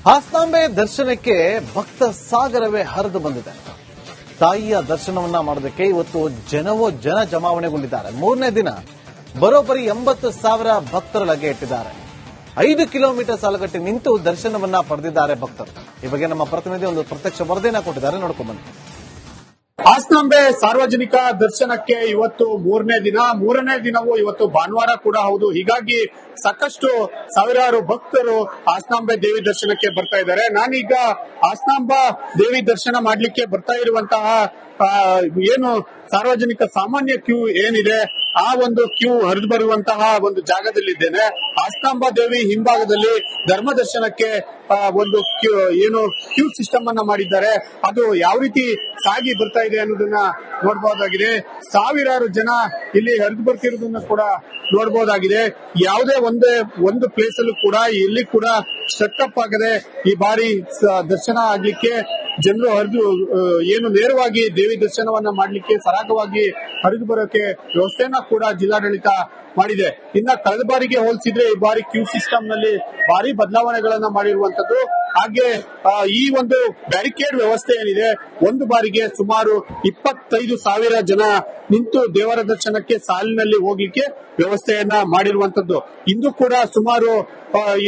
ಹಾಸನಾಂಬೆ ದರ್ಶನಕ್ಕೆ ಭಕ್ತ ಸಾಗರವೇ ಹರಿದು ಬಂದಿದೆ. ತಾಯಿಯ ದರ್ಶನವನ್ನ ಮಾಡೋದಕ್ಕೆ ಇವತ್ತು ಜನ ಜಮಾವಣೆಗೊಂಡಿದ್ದಾರೆ. ಮೂರನೇ ದಿನ ಬರೋಬ್ಬರಿ 80,000 ಭಕ್ತರ ಲಗ್ಗೆ ಇಟ್ಟಿದ್ದಾರೆ. 5 ಕಿಲೋಮೀಟರ್ ಸಾಲುಗಟ್ಟಿ ನಿಂತು ದರ್ಶನವನ್ನ ಪಡೆದಿದ್ದಾರೆ ಭಕ್ತರು. ಈ ಬಗ್ಗೆ ನಮ್ಮ ಪ್ರತಿನಿಧಿ ಒಂದು ಪ್ರತ್ಯಕ್ಷ ವರದಿಯನ್ನ ಕೊಟ್ಟಿದ್ದಾರೆ, ನೋಡ್ಕೊಂಡ್ ಬನ್ನಿ. ಹಾಸನಾಂಬೆ ಸಾರ್ವಜನಿಕ ದರ್ಶನಕ್ಕೆ ಇವತ್ತು ಮೂರನೇ ದಿನವೂ ಇವತ್ತು ಭಾನುವಾರ ಕೂಡ ಹೌದು. ಹೀಗಾಗಿ ಸಾಕಷ್ಟು ಸಾವಿರಾರು ಭಕ್ತರು ಹಾಸನಾಂಬೆ ದೇವಿ ದರ್ಶನಕ್ಕೆ ಬರ್ತಾ ಇದ್ದಾರೆ. ನಾನೀಗ ಹಾಸನಾಂಬ ದೇವಿ ದರ್ಶನ ಮಾಡ್ಲಿಕ್ಕೆ ಬರ್ತಾ ಇರುವಂತಹ ಏನು ಸಾರ್ವಜನಿಕ ಸಾಮಾನ್ಯ ಕ್ಯೂ ಏನಿದೆ ಆ ಒಂದು ಕ್ಯೂ ಹರಿದು ಬರುವಂತಹ ಒಂದು ಜಾಗದಲ್ಲಿದ್ದೇನೆ. ಹಾಸನಾಂಬ ದೇವಿ ಹಿಂಭಾಗದಲ್ಲಿ ಧರ್ಮ ದರ್ಶನಕ್ಕೆ ಒಂದು ಕ್ಯೂ ಸಿಸ್ಟಮ್ ಅನ್ನ ಮಾಡಿದ್ದಾರೆ. ಅದು ಯಾವ ರೀತಿ ಸಾಗಿ ಬರ್ತಾ ಇದೆ ಅನ್ನೋದನ್ನ ನೋಡಬಹುದಾಗಿದೆ. ಸಾವಿರಾರು ಜನ ಇಲ್ಲಿ ಹರಿದು ಬರ್ತಿರೋದನ್ನ ಕೂಡ ನೋಡಬಹುದಾಗಿದೆ. ಯಾವುದೇ ಒಂದು ಪ್ಲೇಸ್ ಅಲ್ಲೂ ಕೂಡ ಇಲ್ಲಿ ಕೂಡ ಸ್ಟಕ್ಅಪ್ ಆಗದೆ ಈ ಬಾರಿ ದರ್ಶನ ಆಗ್ಲಿಕ್ಕೆ ಜನರು ನೇರವಾಗಿ ದೇವಿ ದರ್ಶನವನ್ನ ಮಾಡ್ಲಿಕ್ಕೆ ಸರಾಗವಾಗಿ ಹರಿದು ಬರೋಕೆ ವ್ಯವಸ್ಥೆಯನ್ನ ಕೂಡ ಜಿಲ್ಲಾಡಳಿತ ಮಾಡಿದೆ. ಇನ್ನ ಕಳೆದ ಬಾರಿಗೆ ಹೋಲಿಸಿದ್ರೆ ಈ ಬಾರಿ ಕ್ಯೂ ಸಿಸ್ಟಮ್ ನಲ್ಲಿ ಭಾರಿ ಬದಲಾವಣೆಗಳನ್ನ ಮಾಡಿರುವಂತದ್ದು. ಹಾಗೆ ಈ ಒಂದು ಬ್ಯಾರಿಕೇಡ್ ವ್ಯವಸ್ಥೆ ಏನಿದೆ, ಒಂದು ಬಾರಿಗೆ ಸುಮಾರು 25,000 ಜನ ನಿಂತು ದೇವರ ದರ್ಶನಕ್ಕೆ ಸಾಲಿನಲ್ಲಿ ಹೋಗ್ಲಿಕ್ಕೆ ವ್ಯವಸ್ಥೆಯನ್ನ ಮಾಡಿರುವಂತದ್ದು. ಇಂದು ಕೂಡ ಸುಮಾರು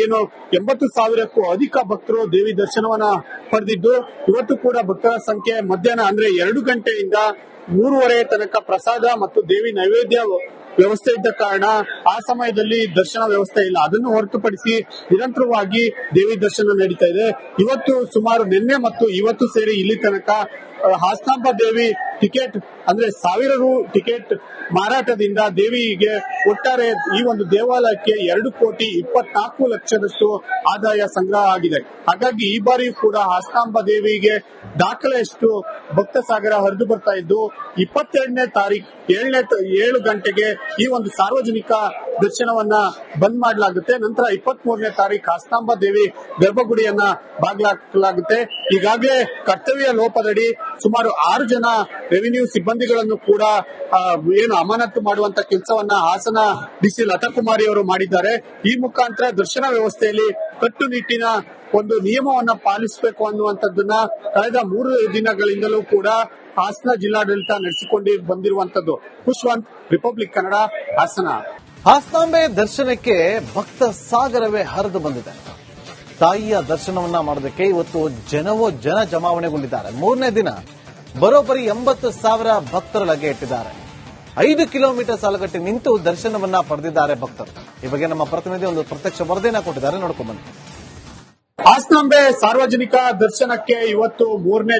80,000ಕ್ಕೂ ಅಧಿಕ ಭಕ್ತರು ದೇವಿ ದರ್ಶನವನ್ನ ಪಡೆದಿದ್ದು, ಇವತ್ತು ಕೂಡ ಭಕ್ತರ ಸಂಖ್ಯೆ ಮಧ್ಯಾಹ್ನ ಅಂದ್ರೆ 2 ಗಂಟೆಯಿಂದ 3:30 ತನಕ ಪ್ರಸಾದ ಮತ್ತು ದೇವಿ ನೈವೇದ್ಯ ವ್ಯವಸ್ಥೆ ಇದ್ದ ಕಾರಣ ಆ ಸಮಯದಲ್ಲಿ ದರ್ಶನ ವ್ಯವಸ್ಥೆ ಇಲ್ಲ. ಅದನ್ನು ಹೊರತುಪಡಿಸಿ ನಿರಂತರವಾಗಿ ದೇವಿ ದರ್ಶನ ನಡೀತಾ ಇದೆ. ಇವತ್ತು ಸುಮಾರು ನಿನ್ನೆ ಮತ್ತು ಇವತ್ತು ಸೇರಿ ಇಲ್ಲಿ ತನಕ ಹಾಸನಾಂಬ ದೇವಿ ಟಿಕೆಟ್ ಅಂದ್ರೆ 1000 ರು ಟಿಕೆಟ್ ಮಾರಾಟದಿಂದ ದೇವಿಗೆ ಒಟ್ಟಾರೆ ಈ ಒಂದು ದೇವಾಲಯಕ್ಕೆ 2,24,00,000 ಆದಾಯ ಸಂಗ್ರಹ ಆಗಿದೆ. ಹಾಗಾಗಿ ಈ ಬಾರಿ ಕೂಡ ಹಾಸನಾಂಬ ದೇವಿಗೆ ದಾಖಲೆಯಷ್ಟು ಭಕ್ತ ಸಾಗರ ಹರಿದು ಬರ್ತಾ ಇದ್ದು, 22ನೇ ತಾರೀಕು 7 ಗಂಟೆಗೆ ಈ ಒಂದು ಸಾರ್ವಜನಿಕ ದರ್ಶನವನ್ನ ಬಂದ್ ಮಾಡಲಾಗುತ್ತೆ. ನಂತರ 23ನೇ ತಾರೀಕು ಹಾಸನಾಂಬ ದೇವಿ ಗರ್ಭಗುಡಿಯನ್ನ ಬಾಗಿಲಾಕಲಾಗುತ್ತೆ. ಈಗಾಗಲೇ ಕರ್ತವ್ಯ ಲೋಪದಡಿ ಸುಮಾರು 6 ಜನ ರೆವಿನ್ಯೂ ಸಿಬ್ಬಂದಿಗಳನ್ನು ಕೂಡ ಅಮಾನತು ಮಾಡುವಂತ ಕೆಲಸವನ್ನ ಹಾಸನ ಡಿಸಿ ಲತಾಕುಮಾರಿ ಅವರು ಮಾಡಿದ್ದಾರೆ. ಈ ಮುಖಾಂತರ ದರ್ಶನ ವ್ಯವಸ್ಥೆಯಲ್ಲಿ ಕಟ್ಟುನಿಟ್ಟಿನ ಒಂದು ನಿಯಮವನ್ನ ಪಾಲಿಸಬೇಕು ಅನ್ನುವಂಥದ್ದನ್ನ ಕಳೆದ 3 ದಿನಗಳಿಂದಲೂ ಕೂಡ ಹಾಸನ ಜಿಲ್ಲಾಡಳಿತ ನಡೆಸಿಕೊಂಡು ಬಂದಿರುವಂತದ್ದು. ಖುಷ್ವಂತ್, ರಿಪಬ್ಲಿಕ್ ಕನ್ನಡ, ಹಾಸನ. ಹಾಸನಾಂಬೆ ದರ್ಶನಕ್ಕೆ ಭಕ್ತ ಸಾಗರವೇ ಹರಿದು ಬಂದಿದೆ. ತಾಯಿಯ ದರ್ಶನವನ್ನ ಮಾಡೋದಕ್ಕೆ ಇವತ್ತು ಜನ ಜಮಾವಣೆಗೊಂಡಿದ್ದಾರೆ. ಮೂರನೇ ದಿನ ಬರೋಬ್ಬರಿ 80,000 ಭಕ್ತರ ಲಗ್ಗೆ ಇಟ್ಟಿದ್ದಾರೆ. 5 ಕಿಲೋಮೀಟರ್ ಸಾಲುಗಟ್ಟಿ ನಿಂತು ದರ್ಶನವನ್ನ ಪಡೆದಿದ್ದಾರೆ ಭಕ್ತರು. ಈ ಬಗ್ಗೆ ನಮ್ಮ ಪ್ರತಿನಿಧಿ ಒಂದು ಪ್ರತ್ಯಕ್ಷ ವರದಿಯನ್ನ ಕೊಟ್ಟಿದ್ದಾರೆ, ನೋಡ್ಕೊಂಡ್ ಬನ್ನಿ. ಹಾಸನಾಂಬೆ ಸಾರ್ವಜನಿಕ ದರ್ಶನಕ್ಕೆ ಇವತ್ತು ಮೂರನೇ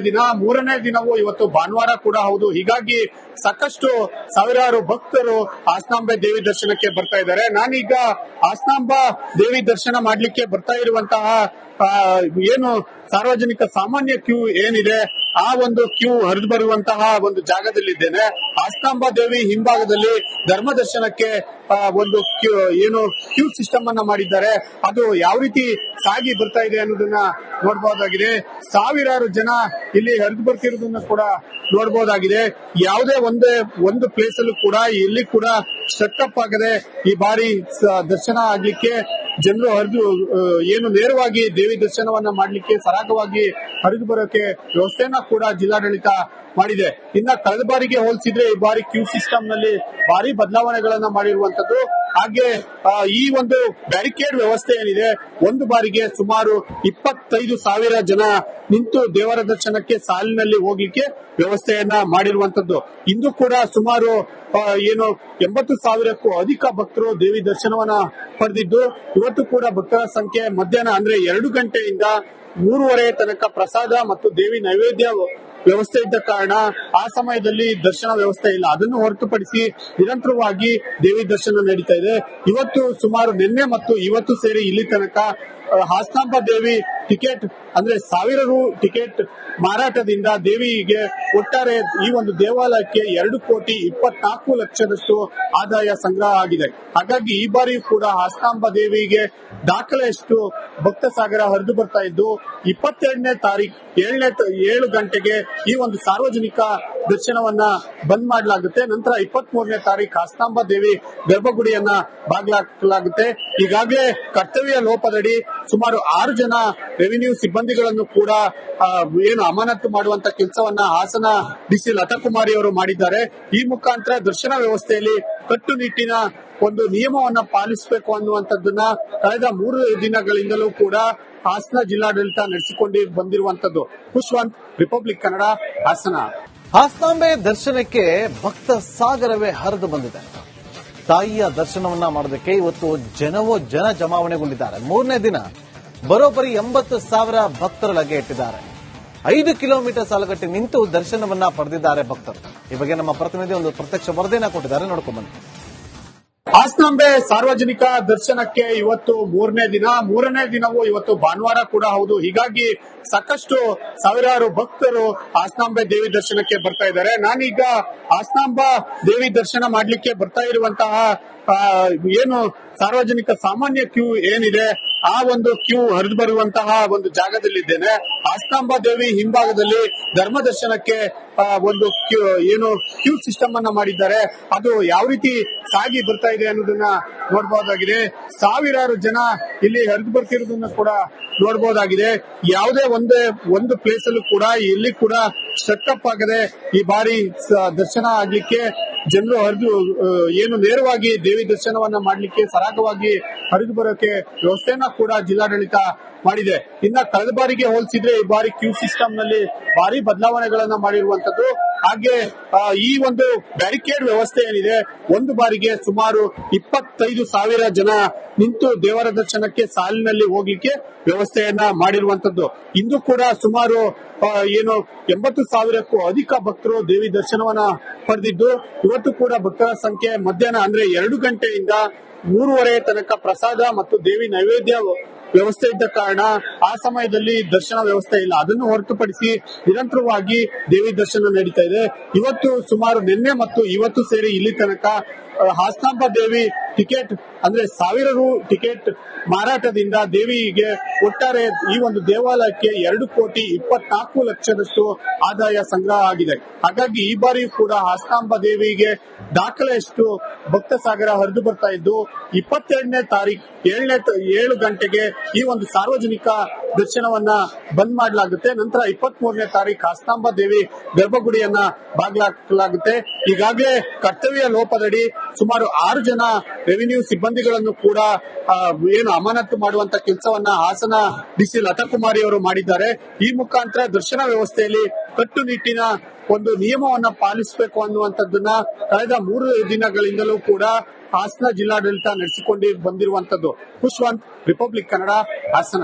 ದಿನವೂ ಇವತ್ತು ಭಾನುವಾರ ಕೂಡ ಹೌದು. ಹೀಗಾಗಿ ಸಾಕಷ್ಟು ಸಾವಿರಾರು ಭಕ್ತರು ಹಾಸನಾಂಬೆ ದೇವಿ ದರ್ಶನಕ್ಕೆ ಬರ್ತಾ ಇದ್ದಾರೆ. ನಾನೀಗ ಹಾಸನಾಂಬ ದೇವಿ ದರ್ಶನ ಮಾಡ್ಲಿಕ್ಕೆ ಬರ್ತಾ ಇರುವಂತಹ ಏನು ಸಾರ್ವಜನಿಕ ಸಾಮಾನ್ಯ ಕ್ಯೂ ಏನಿದೆ ಆ ಒಂದು ಕ್ಯೂ ಹರಿದು ಬರುವಂತಹ ಒಂದು ಜಾಗದಲ್ಲಿದ್ದೇನೆ. ಹಾಸನಾಂಬ ದೇವಿ ಹಿಂಭಾಗದಲ್ಲಿ ಧರ್ಮ ದರ್ಶನಕ್ಕೆ ಒಂದು ಕ್ಯೂ ಸಿಸ್ಟಮ್ ಅನ್ನ ಮಾಡಿದ್ದಾರೆ. ಅದು ಯಾವ ರೀತಿ ಸಾಗಿ ಬರ್ತಾ ಇದೆ ಅನ್ನೋದನ್ನ ನೋಡಬಹುದಾಗಿದೆ. ಸಾವಿರಾರು ಜನ ಇಲ್ಲಿ ಹರಿದು ಬರ್ತಿರೋದನ್ನ ಕೂಡ ನೋಡಬಹುದಾಗಿದೆ. ಯಾವುದೇ ಒಂದು ಪ್ಲೇಸ್ ಅಲ್ಲೂ ಕೂಡ ಇಲ್ಲಿ ಕೂಡ ಸ್ಟಕ್ಅಪ್ ಆಗದೆ ಈ ಬಾರಿ ದರ್ಶನ ಆಗ್ಲಿಕ್ಕೆ ಜನರು ನೇರವಾಗಿ ದೇವಿ ದರ್ಶನವನ್ನ ಮಾಡ್ಲಿಕ್ಕೆ ಸರಾಗವಾಗಿ ಹರಿದು ಬರೋಕೆ ವ್ಯವಸ್ಥೆಯನ್ನ ಕೂಡ ಜಿಲ್ಲಾಡಳಿತ ಮಾಡಿದೆ. ಇನ್ನ ಕಳೆದ ಬಾರಿಗೆ ಹೋಲಿಸಿದ್ರೆ ಈ ಬಾರಿ ಕ್ಯೂ ಸಿಸ್ಟಮ್ ನಲ್ಲಿ ಭಾರಿ ಬದಲಾವಣೆಗಳನ್ನ ಮಾಡಿರುವಂತದ್ದು. ಹಾಗೆ ಈ ಒಂದು ಬ್ಯಾರಿಕೇಡ್ ವ್ಯವಸ್ಥೆ ಏನಿದೆ, ಒಂದು ಬಾರಿಗೆ ಸುಮಾರು 25,000 ಜನ ನಿಂತು ದೇವರ ದರ್ಶನಕ್ಕೆ ಸಾಲಿನಲ್ಲಿ ಹೋಗ್ಲಿಕ್ಕೆ ವ್ಯವಸ್ಥೆಯನ್ನ ಮಾಡಿರುವಂತದ್ದು. ಇಂದು ಕೂಡ ಸುಮಾರು 80,000ಕ್ಕೂ ಅಧಿಕ ಭಕ್ತರು ದೇವಿ ದರ್ಶನವನ್ನ ಪಡೆದಿದ್ದು, ಇವತ್ತು ಕೂಡ ಭಕ್ತರ ಸಂಖ್ಯೆ ಮಧ್ಯಾಹ್ನ ಅಂದ್ರೆ 2 ಗಂಟೆಯಿಂದ 3:30 ತನಕ ಪ್ರಸಾದ ಮತ್ತು ದೇವಿ ನೈವೇದ್ಯ ವ್ಯವಸ್ಥೆ ಇದ್ದ ಕಾರಣ ಆ ಸಮಯದಲ್ಲಿ ದರ್ಶನ ವ್ಯವಸ್ಥೆ ಇಲ್ಲ. ಅದನ್ನು ಹೊರತುಪಡಿಸಿ ನಿರಂತರವಾಗಿ ದೇವಿ ದರ್ಶನ ನಡೀತಾ ಇದೆ. ಇವತ್ತು ಸುಮಾರು ನಿನ್ನೆ ಮತ್ತು ಇವತ್ತು ಸೇರಿ ಇಲ್ಲಿ ತನಕ ಹಾಸನಾಂಬ ದೇವಿ ಟಿಕೆಟ್ ಅಂದ್ರೆ 1000 ರು ಟಿಕೆಟ್ ಮಾರಾಟದಿಂದ ದೇವಿಗೆ ಒಟ್ಟಾರೆ ಈ ಒಂದು ದೇವಾಲಯಕ್ಕೆ 2,24,00,000 ಆದಾಯ ಸಂಗ್ರಹ ಆಗಿದೆ. ಹಾಗಾಗಿ ಈ ಬಾರಿ ಕೂಡ ಹಾಸನಾಂಬ ದೇವಿಗೆ ದಾಖಲೆಯಷ್ಟು ಭಕ್ತ ಸಾಗರ ಹರಿದು ಬರ್ತಾ ಇದ್ದು, 22ನೇ ತಾರೀಕು 7 ಗಂಟೆಗೆ ಈ ಒಂದು ಸಾರ್ವಜನಿಕ ದರ್ಶನವನ್ನ ಬಂದ್ ಮಾಡಲಾಗುತ್ತೆ. ನಂತರ 23ನೇ ತಾರೀಕು ಆಸ್ತಾಂಬ ದೇವಿ ಗರ್ಭಗುಡಿಯನ್ನ ಬಾಗಿಲಾಕಲಾಗುತ್ತೆ. ಈಗಾಗಲೇ ಕರ್ತವ್ಯ ಲೋಪದಡಿ ಸುಮಾರು 6 ಜನ ರೆವಿನ್ಯೂ ಸಿಬ್ಬಂದಿಗಳನ್ನು ಕೂಡ ಏನು ಅಮಾನತು ಮಾಡುವಂತ ಕೆಲಸವನ್ನ ಹಾಸನ ಡಿಸಿ ಲತಾಕುಮಾರಿ ಅವರು ಮಾಡಿದ್ದಾರೆ. ಈ ಮುಖಾಂತರ ದರ್ಶನ ವ್ಯವಸ್ಥೆಯಲ್ಲಿ ಕಟ್ಟುನಿಟ್ಟಿನ ಒಂದು ನಿಯಮವನ್ನ ಪಾಲಿಸಬೇಕು ಅನ್ನುವಂಥದ್ದನ್ನ ಕಳೆದ 3 ದಿನಗಳಿಂದಲೂ ಕೂಡ ಹಾಸನ ಜಿಲ್ಲಾಡಳಿತ ನಡೆಸಿಕೊಂಡು ಬಂದಿರುವಂತದ್ದು. ಖುಷ್ವಂತ್, ರಿಪಬ್ಲಿಕ್ ಕನ್ನಡ, ಹಾಸನ. ಆಸ್ತಾಂಬೆ ದರ್ಶನಕ್ಕೆ ಭಕ್ತ ಸಾಗರವೇ ಹರಿದು ಬಂದಿದೆ. ತಾಯಿಯ ದರ್ಶನವನ್ನ ಮಾಡೋದಕ್ಕೆ ಇವತ್ತು ಜನ ಜಮಾವಣೆಗೊಂಡಿದ್ದಾರೆ. 3ನೇ ದಿನ ಬರೋಬ್ಬರಿ 80,000 ಭಕ್ತರ ಲಗ್ಗೆ ಇಟ್ಟಿದ್ದಾರೆ. 5 ಕಿಲೋಮೀಟರ್ ಸಾಲುಗಟ್ಟಿ ನಿಂತು ದರ್ಶನವನ್ನ ಪಡೆದಿದ್ದಾರೆ ಭಕ್ತರು. ಈ ಬಗ್ಗೆ ನಮ್ಮ ಪ್ರತಿನಿಧಿ ಒಂದು ಪ್ರತ್ಯಕ್ಷ ವರದಿಯನ್ನ ಕೊಟ್ಟಿದ್ದಾರೆ, ನೋಡ್ಕೊಂಡು ಬನ್ನಿ. ಆಸ್ತಾಂಬೆ ಸಾರ್ವಜನಿಕ ದರ್ಶನಕ್ಕೆ ಇವತ್ತು 3ನೇ ದಿನ. 3ನೇ ದಿನವೂ ಇವತ್ತು ಭಾನುವಾರ ಕೂಡ ಹೌದು. ಹೀಗಾಗಿ ಸಾಕಷ್ಟು ಸಾವಿರಾರು ಭಕ್ತರು ಆಸ್ತಾಂಬೆ ದೇವಿ ದರ್ಶನಕ್ಕೆ ಬರ್ತಾ ಇದ್ದಾರೆ. ನಾನೀಗ ಆಸ್ತಾಂಬ ದೇವಿ ದರ್ಶನ ಮಾಡ್ಲಿಕ್ಕೆ ಬರ್ತಾ ಇರುವಂತಹ ಏನು ಸಾರ್ವಜನಿಕ ಸಾಮಾನ್ಯ ಕ್ಯೂ ಏನಿದೆ ಆ ಒಂದು ಕ್ಯೂ ಹರಿದು ಬರುವಂತಹ ಒಂದು ಜಾಗದಲ್ಲಿದ್ದೇನೆ. ಆಸ್ತಾಂಬ ದೇವಿ ಹಿಂಭಾಗದಲ್ಲಿ ಧರ್ಮ ದರ್ಶನಕ್ಕೆ ಒಂದು ಕ್ಯೂ ಸಿಸ್ಟಮ್ ಅನ್ನ ಮಾಡಿದ್ದಾರೆ. ಅದು ಯಾವ ರೀತಿ ಸಾಗಿ ಬರ್ತಾ ಇದೆ ಅನ್ನೋದನ್ನ ನೋಡಬಹುದಾಗಿದೆ. ಸಾವಿರಾರು ಜನ ಇಲ್ಲಿ ಹರಿದು ಬರ್ತಿರೋದನ್ನ ಕೂಡ ನೋಡಬಹುದಾಗಿದೆ. ಯಾವುದೇ ಒಂದು ಪ್ಲೇಸ್ ಅಲ್ಲೂ ಕೂಡ ಇಲ್ಲಿ ಕೂಡ ಸ್ಟಕ್ಅಪ್ ಆಗದೆ ಈ ಬಾರಿ ದರ್ಶನ ಆಗ್ಲಿಕ್ಕೆ ಜನರು ಏನು ನೇರವಾಗಿ ದೇವಿ ದರ್ಶನವನ್ನ ಮಾಡ್ಲಿಕ್ಕೆ ಸರಾಗವಾಗಿ ಹರಿದು ಬರೋಕೆ ವ್ಯವಸ್ಥೆಯನ್ನ ಕೂಡ ಜಿಲ್ಲಾಡಳಿತ ಮಾಡಿದೆ. ಇನ್ನ ಕಳೆದ ಬಾರಿಗೆ ಹೋಲಿಸಿದ್ರೆ ಈ ಬಾರಿ ಕ್ಯೂ ಸಿಸ್ಟಮ್ ನಲ್ಲಿ ಭಾರಿ ಬದಲಾವಣೆಗಳನ್ನ ಮಾಡಿರುವಂತದ್ದು. ಹಾಗೆ ಈ ಒಂದು ಬ್ಯಾರಿಕೇಡ್ ವ್ಯವಸ್ಥೆ ಏನಿದೆ, ಒಂದು ಬಾರಿಗೆ ಸುಮಾರು 25,000 ಜನ ನಿಂತು ದೇವರ ದರ್ಶನಕ್ಕೆ ಸಾಲಿನಲ್ಲಿ ಹೋಗ್ಲಿಕ್ಕೆ ವ್ಯವಸ್ಥೆಯನ್ನ ಮಾಡಿರುವಂತದ್ದು. ಇಂದು ಕೂಡ ಸುಮಾರು 80,000ಕ್ಕೂ ಅಧಿಕ ಭಕ್ತರು ದೇವಿ ದರ್ಶನವನ್ನ ಪಡೆದಿದ್ದು, ಇವತ್ತು ಕೂಡ ಭಕ್ತರ ಸಂಖ್ಯೆ ಮಧ್ಯಾಹ್ನ ಅಂದ್ರೆ 2 ಗಂಟೆಯಿಂದ 3:30 ತನಕ ಪ್ರಸಾದ ಮತ್ತು ದೇವಿ ನೈವೇದ್ಯ ವ್ಯವಸ್ಥೆ ಇದ್ದ ಕಾರಣ ಆ ಸಮಯದಲ್ಲಿ ದರ್ಶನ ವ್ಯವಸ್ಥೆ ಇಲ್ಲ. ಅದನ್ನು ಹೊರತುಪಡಿಸಿ ನಿರಂತರವಾಗಿ ದೇವಿ ದರ್ಶನ ನಡೀತಾ ಇದೆ. ಇವತ್ತು ಸುಮಾರು ನಿನ್ನೆ ಮತ್ತು ಇವತ್ತು ಸೇರಿ ಇಲ್ಲಿ ತನಕ ಆಸ್ತಾಂಬ ದೇವಿ ಟಿಕೆಟ್ ಅಂದ್ರೆ 1000 ರು ಟಿಕೆಟ್ ಮಾರಾಟದಿಂದ ದೇವಿಗೆ ಒಟ್ಟಾರೆ ಈ ಒಂದು ದೇವಾಲಯಕ್ಕೆ 2,24,00,000 ಆದಾಯ ಸಂಗ್ರಹ ಆಗಿದೆ. ಹಾಗಾಗಿ ಈ ಬಾರಿ ಕೂಡ ಆಸ್ತಾಂಬ ದೇವಿಗೆ ದಾಖಲೆಯಷ್ಟು ಭಕ್ತ ಸಾಗರ ಹರಿದು ಬರ್ತಾ ಇದ್ದು 22ನೇ ತಾರೀಕು 7 ಗಂಟೆಗೆ ಈ ಒಂದು ಸಾರ್ವಜನಿಕ ದರ್ಶನವನ್ನ ಬಂದ್ ಮಾಡಲಾಗುತ್ತೆ. ನಂತರ 23ನೇ ತಾರೀಕು ಆಸ್ತಾಂಬ ದೇವಿ ಗರ್ಭಗುಡಿಯನ್ನ ಬಾಗಿಲಾಕಲಾಗುತ್ತೆ. ಈಗಾಗಲೇ ಕರ್ತವ್ಯ ಲೋಪದಡಿ ಸುಮಾರು 6 ಜನ ರೆವಿನ್ಯೂ ಸಿಬ್ಬಂದಿಗಳನ್ನು ಕೂಡ ಏನು ಅಮಾನತು ಮಾಡುವಂತ ಕೆಲಸವನ್ನ ಹಾಸನ ಡಿಸಿ ಲತಾಕುಮಾರಿ ಅವರು ಮಾಡಿದ್ದಾರೆ. ಈ ಮುಖಾಂತರ ದರ್ಶನ ವ್ಯವಸ್ಥೆಯಲ್ಲಿ ಕಟ್ಟುನಿಟ್ಟಿನ ಒಂದು ನಿಯಮವನ್ನ ಪಾಲಿಸಬೇಕು ಅನ್ನುವಂಥದ್ದನ್ನ ಕಳೆದ 3 ದಿನಗಳಿಂದಲೂ ಕೂಡ ಹಾಸನ ಜಿಲ್ಲಾಡಳಿತ ನಡೆಸಿಕೊಂಡು ಬಂದಿರುವಂತದ್ದು. ಖುಷ್ವಂತ್, ರಿಪಬ್ಲಿಕ್ ಕನ್ನಡ, ಹಾಸನ.